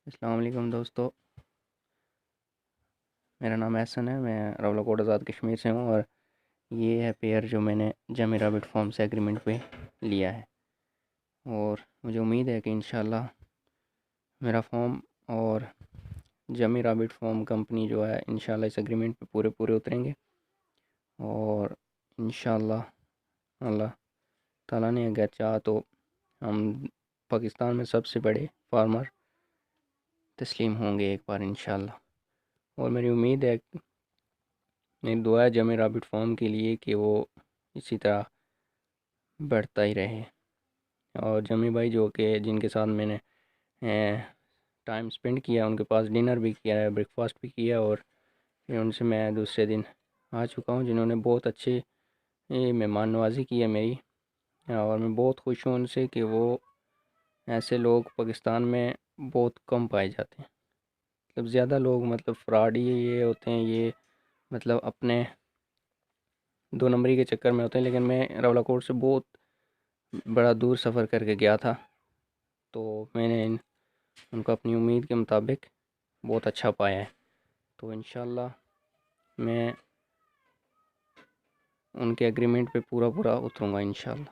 السلام علیکم دوستو، میرا نام احسن ہے۔ میں راولا کوٹ آزاد کشمیر سے ہوں، اور یہ ہے پیئر جو میں نے جمی رابٹ فارم سے ایگریمنٹ پہ لیا ہے، اور مجھے امید ہے کہ انشاءاللہ میرا فارم اور جمی رابٹ فارم کمپنی جو ہے انشاءاللہ اس ایگریمنٹ پہ پورے اتریں گے، اور انشاءاللہ اللہ تعالیٰ نے اگر چاہا تو ہم پاکستان میں سب سے بڑے فارمر تسلیم ہوں گے ایک بار انشاءاللہ۔ اور میری امید ہے، میری دعا ہے جمی رابٹ فارم کے لیے کہ وہ اسی طرح بڑھتا ہی رہے، اور جمی بھائی جو کہ جن کے ساتھ میں نے ٹائم سپینڈ کیا، ان کے پاس ڈنر بھی کیا ہے، بریک فاسٹ بھی کیا، اور پھر ان سے میں دوسرے دن آ چکا ہوں، جنہوں نے بہت اچھے مہمان نوازی کی ہے میری، اور میں بہت خوش ہوں ان سے کہ وہ ایسے لوگ پاکستان میں بہت کم پائے جاتے ہیں۔ مطلب زیادہ لوگ فراڈ ہی یہ ہوتے ہیں، یہ اپنے دو نمبری کے چکر میں ہوتے ہیں، لیکن میں راولا کوٹ سے بہت بڑا دور سفر کر کے گیا تھا، تو میں نے ان کو اپنی امید کے مطابق بہت اچھا پایا ہے، تو انشاءاللہ میں ان کے ایگریمنٹ پہ پورا اتروں گا انشاءاللہ۔